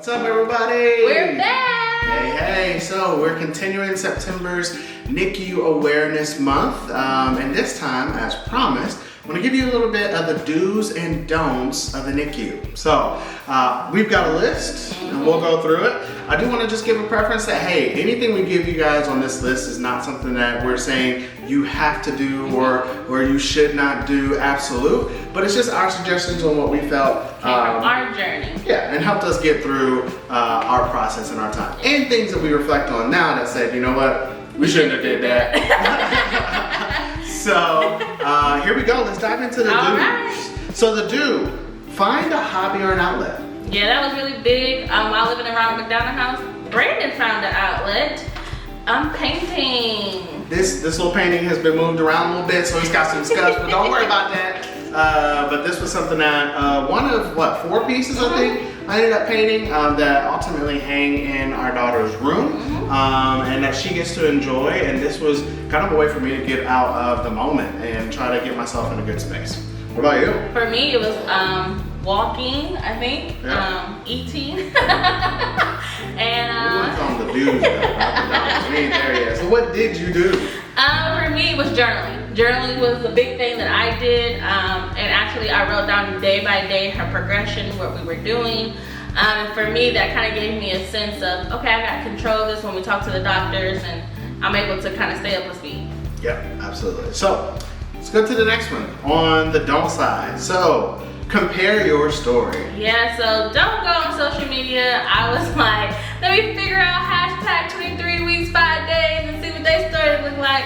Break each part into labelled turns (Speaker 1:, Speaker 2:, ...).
Speaker 1: What's up, everybody?
Speaker 2: We're back!
Speaker 1: Hey, so we're continuing September's NICU Awareness Month, and this time, as promised, I'm going to give you a little bit of the do's and don'ts of the NICU. So, we've got a list, and we'll go through it. I do want to just give a preference that, hey, anything we give you guys on this list is not something that we're saying you have to do or you should not do, absolute, but it's just our suggestions on what we felt.
Speaker 2: From our journey.
Speaker 1: Yeah, and helped us get through our process and our time. And things that we reflect on now that said, you know what, we shouldn't have did that. So, here we go. Let's dive into the do's.
Speaker 2: Right.
Speaker 1: So the do, find a hobby or an outlet.
Speaker 2: Yeah, that was really big. While living around McDonald house, Brandon found an outlet. I'm painting.
Speaker 1: This little painting has been moved around a little bit, so it's got some scuffs, but don't worry about that. But this was something that, one of, 4 pieces, I think, I ended up painting that ultimately hang in our daughter's room, and that she gets to enjoy. And this was kind of a way for me to get out of the moment and try to get myself in a good space. What about you?
Speaker 2: For me, it was walking, I think, eating, and
Speaker 1: we want to call them the do's, though. We ain't there yet. So what did you do?
Speaker 2: For me, it was journaling. Journaling was a big thing that I did, and actually I wrote down day by day her progression, what we were doing. And for me, that kind of gave me a sense of, okay, I got control of this when we talk to the doctors, and I'm able to kind of stay up to speed.
Speaker 1: Yep, absolutely. So let's go to the next one on the don't side. So compare your story.
Speaker 2: Yeah, so don't go on social media. I was like, let me figure out hashtag 23 weeks, 5 days and see what they story look like.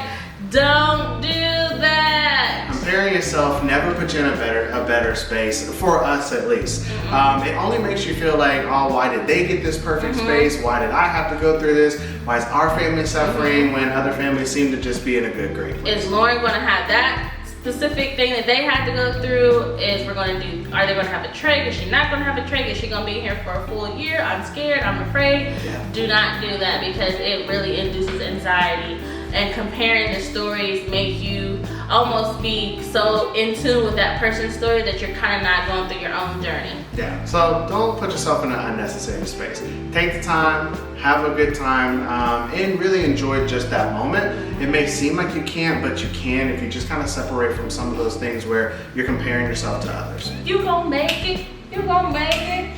Speaker 2: Don't do that.
Speaker 1: Comparing yourself never puts you in a better space, for us at least. It only makes you feel like, oh, why did they get this perfect space? Why did I have to go through this? Why is our family suffering when other families seem to just be in a great place?
Speaker 2: Is Lauren going to have that specific thing that they had to go through? Are they going to have a trach? Is she not going to have a trach? Is she going to be here for a full year? I'm scared, I'm afraid.
Speaker 1: Yeah.
Speaker 2: Do not do that, because it really induces anxiety. And comparing the stories make you almost be so in tune with that person's story that you're kind of not going through your own journey.
Speaker 1: Yeah, so don't put yourself in an unnecessary space. Take the time, have a good time, and really enjoy just that moment. It may seem like you can't, but you can if you just kind of separate from some of those things where you're comparing yourself to others.
Speaker 2: You gonna make it, you gonna make it.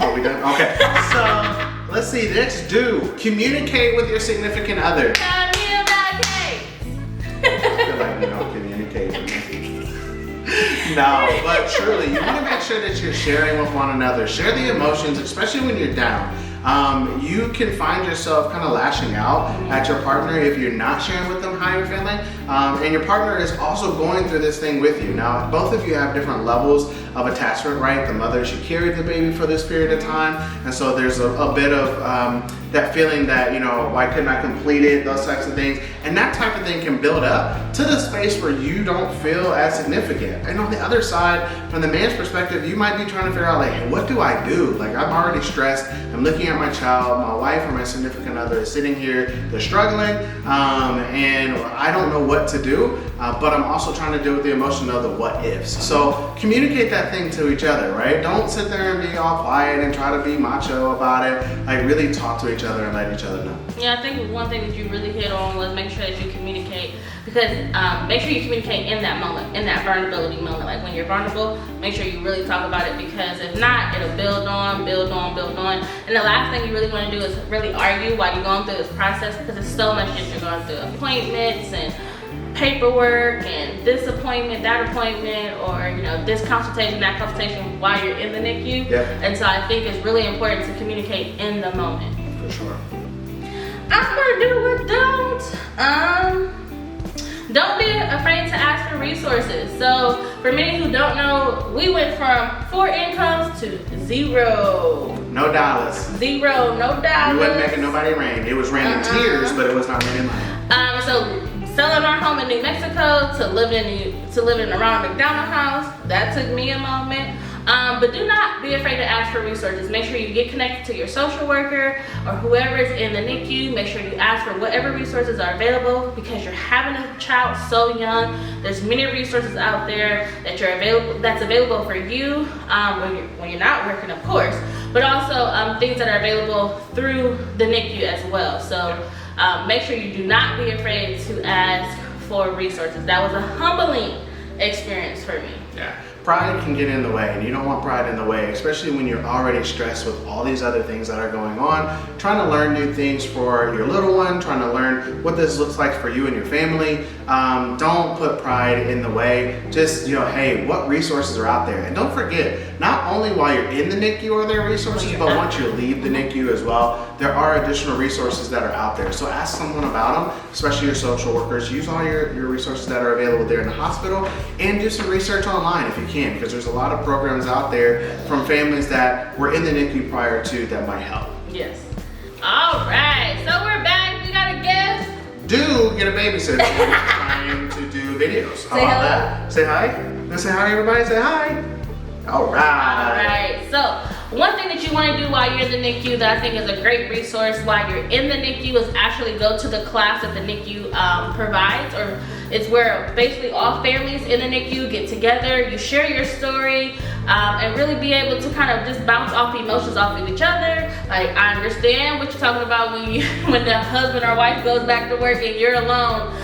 Speaker 1: Are we done? Okay, so let's see, next do, communicate with your significant other.
Speaker 2: Communicate.
Speaker 1: I feel like you don't communicate with me. No, but truly, you want to make sure that you're sharing with one another. Share the emotions, especially when you're down. You can find yourself kind of lashing out at your partner if you're not sharing with them how you're feeling. And your partner is also going through this thing with you. Now, both of you have different levels of attachment, right? The mother, she carried the baby for this period of time. And so there's a bit of that feeling that, you know, why couldn't I complete it? Those types of things. And that type of thing can build up to the space where you don't feel as significant. And on the other side, from the man's perspective, you might be trying to figure out, like, hey, what do I do? Like, I'm already stressed. I'm looking at my child, my wife or my significant other is sitting here, they're struggling, and I don't know what to do, but I'm also trying to deal with the emotion of the what ifs. So communicate that thing to each other, right? Don't sit there and be all quiet and try to be macho about it. Like, really talk to each other and let each other know.
Speaker 2: Yeah, I think one thing that you really hit on was make sure that you communicate, because make sure you communicate in that moment, in that vulnerability moment. Like when you're vulnerable, make sure you really talk about it, because if not, it'll build on, build on, build on. And the last thing you really want to do is really argue while you're going through this process, because it's so much that you're going through. Appointments and paperwork and this appointment, that appointment, or you know, this consultation, that consultation while you're in the NICU.
Speaker 1: Yep.
Speaker 2: And so I think it's really important to communicate in the moment.
Speaker 1: For sure.
Speaker 2: I'm gonna do what don't be afraid to ask for resources. So for many who don't know, we went from 4 incomes to 0.
Speaker 1: No dollars.
Speaker 2: 0, no dollars.
Speaker 1: We wasn't making nobody rain. It was raining tears, but it was not raining money.
Speaker 2: So selling our home in New Mexico to living around McDonald house, that took me a moment. But do not be afraid to ask for resources. Make sure you get connected to your social worker or whoever is in the NICU. Make sure you ask for whatever resources are available, because you're having a child so young. There's many resources out there that's available for you when you're not working, of course, but also things that are available through the NICU as well. So make sure you do not be afraid to ask for resources. That was a humbling experience for me.
Speaker 1: Yeah. Pride can get in the way, and you don't want pride in the way, especially when you're already stressed with all these other things that are going on, trying to learn new things for your little one, trying to learn what this looks like for you and your family. Don't put pride in the way. Just, hey, what resources are out there? And don't forget, not only while you're in the NICU are there resources, but once you leave the NICU as well, there are additional resources that are out there. So ask someone about them, especially your social workers. Use all your resources that are available there in the hospital, and do some research online if you can, because there's a lot of programs out there from families that were in the NICU prior to that might help.
Speaker 2: Yes. All right, so we're back. We got a guest.
Speaker 1: Do get a babysitter. Trying to do videos. How about that? Say hi. Let's say hi, everybody. Say hi. All right.
Speaker 2: All right. So one thing that you want to do while you're in the NICU that I think is a great resource while you're in the NICU is actually go to the class that the NICU provides, or it's where basically all families in the NICU get together. You share your story and really be able to kind of just bounce off emotions off of each other. Like, I understand what you're talking about when the husband or wife goes back to work and you're alone.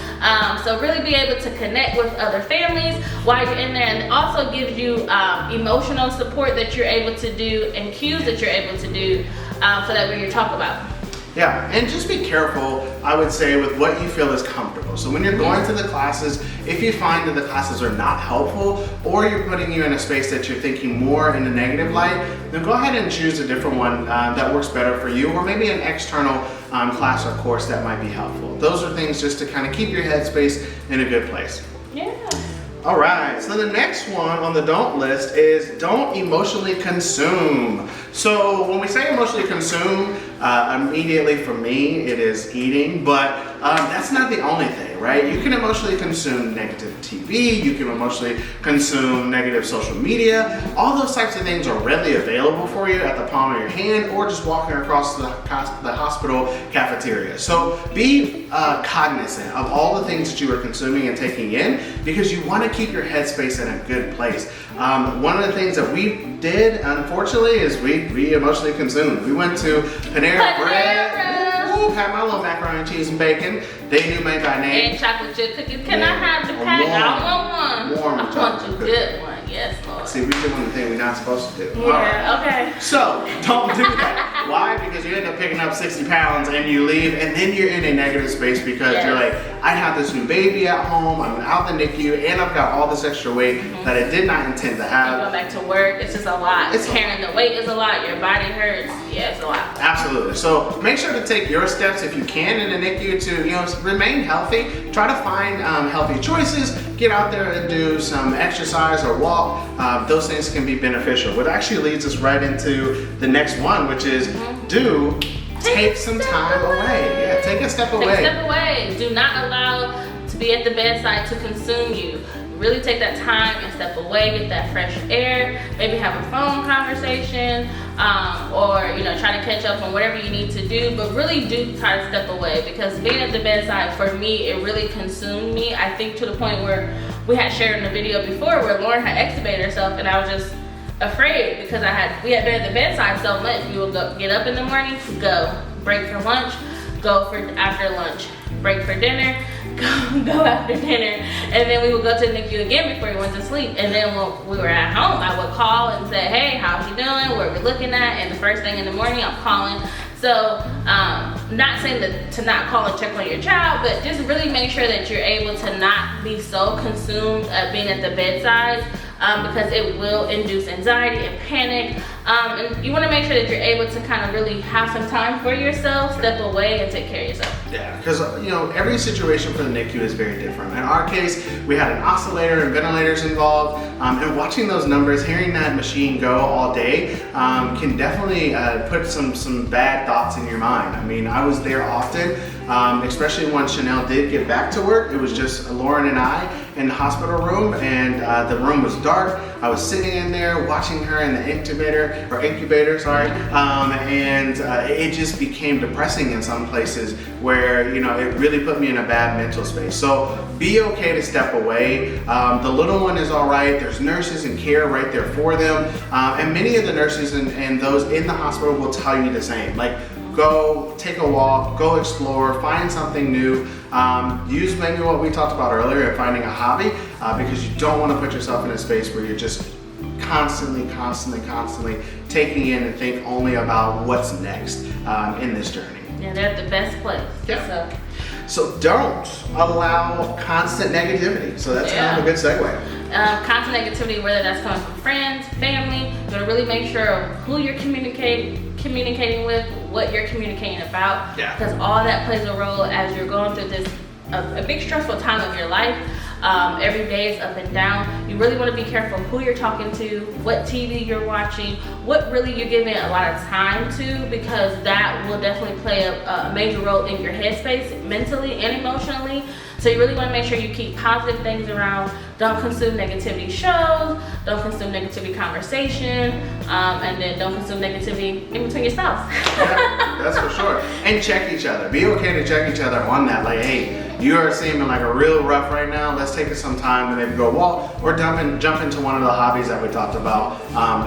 Speaker 2: So really be able to connect with other families while you're in there, and it also gives you emotional support that you're able to do and cues that you're able to do so that when you talk about.
Speaker 1: Yeah, and just be careful, I would say, with what you feel is comfortable. So when you're going to the classes, if you find that the classes are not helpful, or you're putting you in a space that you're thinking more in a negative light, then go ahead and choose a different one that works better for you, or maybe an external class or course that might be helpful. Those are things just to kind of keep your headspace in a good place.
Speaker 2: Yeah.
Speaker 1: All right, so the next one on the don't list is don't emotionally consume. So when we say emotionally consume, immediately for me, it is eating, but that's not the only thing, right? You can emotionally consume negative TV, you can emotionally consume negative social media. All those types of things are readily available for you at the palm of your hand, or just walking across the hospital cafeteria. So be cognizant of all the things that you are consuming and taking in, because you want to keep your headspace in a good place. One of the things that we did, unfortunately, is we emotionally consumed. We went to Panera Bread. Ooh, had my little macaroni and cheese and bacon. They knew me by name.
Speaker 2: And chocolate chip cookies. Can I have the pack? I want one.
Speaker 1: Warm
Speaker 2: I want
Speaker 1: chocolate
Speaker 2: the
Speaker 1: cookie.
Speaker 2: good one. Yes, Lord.
Speaker 1: See, we're doing the thing we're not supposed to do.
Speaker 2: Yeah,
Speaker 1: All right.
Speaker 2: okay.
Speaker 1: So, don't do that. Why? Because you end up picking up 60 pounds and you leave, and then you're in a negative space because you're like, I have this new baby at home, I'm out in the NICU, and I've got all this extra weight that I did not intend to have.
Speaker 2: You go back to work, it's just a lot. Carrying the weight is a lot, your body hurts. Yeah, it's a lot.
Speaker 1: Absolutely. So make sure to take your steps if you can in the NICU to remain healthy. Try to find healthy choices. Get out there and do some exercise or walk. Those things can be beneficial. What actually leads us right into the next one, which is take some time away. Yeah, take a step away.
Speaker 2: Take a step away. Do not allow to be at the bedside to consume you. Really take that time and step away, get that fresh air, maybe have a phone conversation, or try to catch up on whatever you need to do, but really do try to step away, because being at the bedside, for me, it really consumed me. I think to the point where we had shared in the video before where Lauren had extubated herself, and I was just afraid because we had been at the bedside so much. We would get up in the morning, go, break for lunch, go for after lunch, break for dinner, go after dinner, and then we would go to the NICU again before we went to sleep. And then when we were at home, I would call and say, hey, how's you doing? What we're looking at? And the first thing in the morning, I'm calling. So, not saying that to not call and check on your child, but just really make sure that you're able to not be so consumed being at the bedside, because it will induce anxiety and panic. And you want to make sure that you're able to kind of really have some time for yourself, step away, and take care of yourself.
Speaker 1: Yeah, because every situation for the NICU is very different. In our case, we had an oscillator and ventilators involved, and watching those numbers, hearing that machine go all day, can definitely put some bad thoughts in your mind. I mean, I was there often especially when Chanel did get back to work. It was just Lauren and I in the hospital room, and the room was dark. I was sitting in there watching her in the incubator, sorry, and it just became depressing in some places where, you know, it really put me in a bad mental space. So be okay to step away. The little one is all right. There's nurses and care right there for them, and many of the nurses and those in the hospital will tell you the same. Like, go take a walk, go explore, find something new. Use maybe what we talked about earlier, finding a hobby, because you don't want to put yourself in a space where you're just constantly taking in and think only about what's next in this journey.
Speaker 2: Yeah, they're the best place.
Speaker 1: Yeah. So don't allow constant negativity. So that's kind of a good segue.
Speaker 2: Constant negativity, whether that's coming from friends, family, you want to really make sure who you're communicating with, what you're communicating about, because all that plays a role as you're going through this a big stressful time of your life. Every day is up and down. You really want to be careful who you're talking to, what TV you're watching, what really you're giving a lot of time to, because that will definitely play a major role in your headspace mentally and emotionally. So you really want to make sure you keep positive things around. Don't consume negativity shows, don't consume negativity conversation, and then don't consume negativity in between your spouse.
Speaker 1: Yeah, that's for sure. And check each other. Be okay to check each other on that. Like, hey, you are seeming like a real rough right now. Let's take some time and maybe go walk or jump into one of the hobbies that we talked about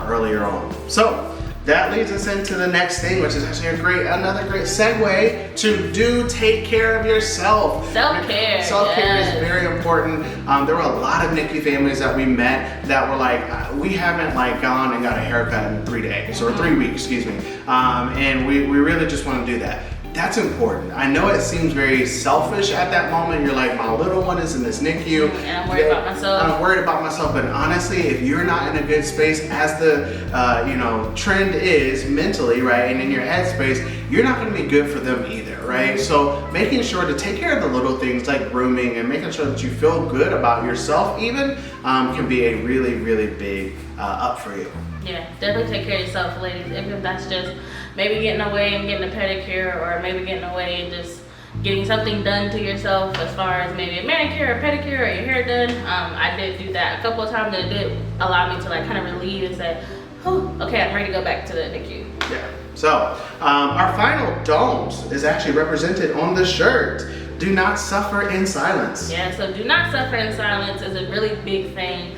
Speaker 1: earlier on. So that leads us into the next thing, which is actually another great segue to take care of yourself.
Speaker 2: Self-care.
Speaker 1: Self-care is very important. There were a lot of NICU families that we met that were like, we haven't like gone and got a haircut in 3 days or 3 weeks, excuse me. And we really just want to do that. That's important. I know it seems very selfish at that moment. You're like, my little one is in this NICU.
Speaker 2: And I'm worried about myself.
Speaker 1: I'm worried about myself. But honestly, if you're not in a good space, as the trend is mentally, right, and in your headspace, you're not going to be good for them either, right? So making sure to take care of the little things like grooming and making sure that you feel good about yourself even can be a really, really big up for you.
Speaker 2: Yeah, definitely take care of yourself, ladies. Even if that's just maybe getting away and getting a pedicure, or maybe getting away and just getting something done to yourself as far as maybe a manicure or pedicure or your hair done. I did do that a couple of times, and it did allow me to like kind of relieve and say, oh, okay, I'm ready to go back to the NICU.
Speaker 1: Yeah. So our final don't is actually represented on the shirt. Do not suffer in silence.
Speaker 2: Yeah, so do not suffer in silence is a really big thing.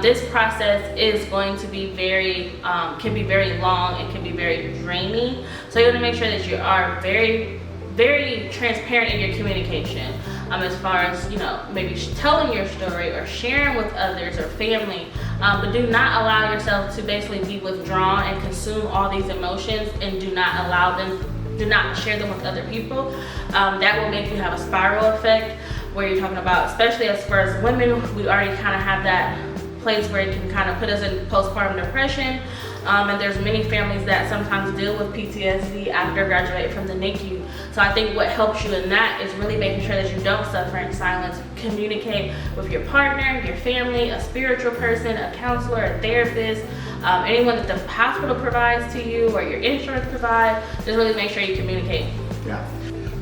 Speaker 2: This process is going to be can be very long and can be very draining. So you want to make sure that you are very, very transparent in your communication. As far as, maybe telling your story or sharing with others or family, but do not allow yourself to basically be withdrawn and consume all these emotions, and do not share them with other people. That will make you have a spiral effect where you're talking about, especially as far as women, we already kind of have that place where it can kind of put us in postpartum depression. And there's many families that sometimes deal with PTSD after graduating from the NICU. So I think what helps you in that is really making sure that you don't suffer in silence. Communicate with your partner, your family, a spiritual person, a counselor, a therapist, anyone that the hospital provides to you or your insurance provides. Just really make sure you communicate.
Speaker 1: Yeah.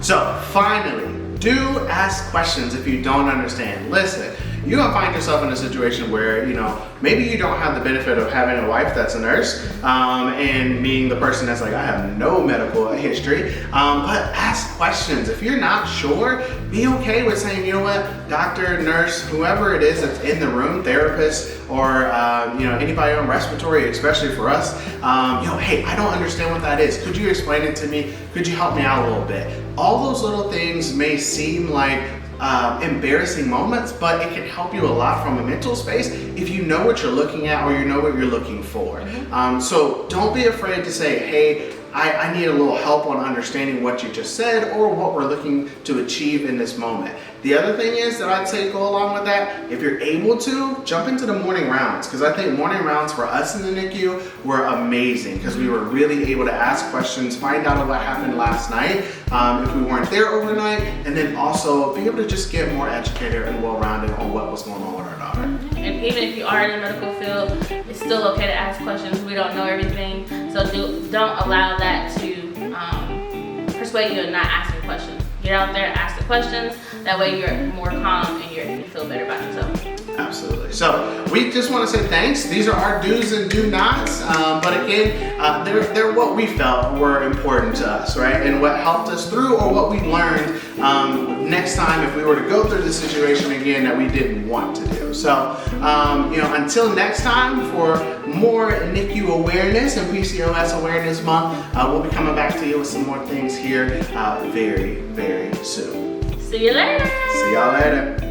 Speaker 1: So finally, do ask questions if you don't understand. Listen, you're gonna find yourself in a situation where, maybe you don't have the benefit of having a wife that's a nurse, and being the person that's like, I have no medical history, but ask questions. If you're not sure, be okay with saying, you know what, doctor, nurse, whoever it is that's in the room, therapist, or anybody on respiratory, especially for us, hey, I don't understand what that is. Could you explain it to me? Could you help me out a little bit? All those little things may seem like embarrassing moments, but it can help you a lot from a mental space if you know what you're looking at or you know what you're looking for. So don't be afraid to say, hey, I need a little help on understanding what you just said or what we're looking to achieve in this moment. The other thing is that I'd say go along with that, if you're able to, jump into the morning rounds, because I think morning rounds for us in the NICU were amazing because we were really able to ask questions, find out what happened last night if we weren't there overnight, and then also be able to just get more educated and well-rounded on what was going on with our daughter.
Speaker 2: And even if you are in the medical field, it's still okay to ask questions. We don't know everything, so don't allow that to persuade you in not asking questions. Get out there, ask the questions. That way you're more calm and you feel better about yourself.
Speaker 1: Absolutely. So we just want to say thanks. These are our do's and do nots. But again, they're what we felt were important to us, right? And what helped us through, or what we learned next time if we were to go through the situation again that we didn't want to do. So, until next time, for more NICU awareness and PCOS Awareness Month, we'll be coming back to you with some more things here very, very soon.
Speaker 2: See you later.
Speaker 1: See y'all later.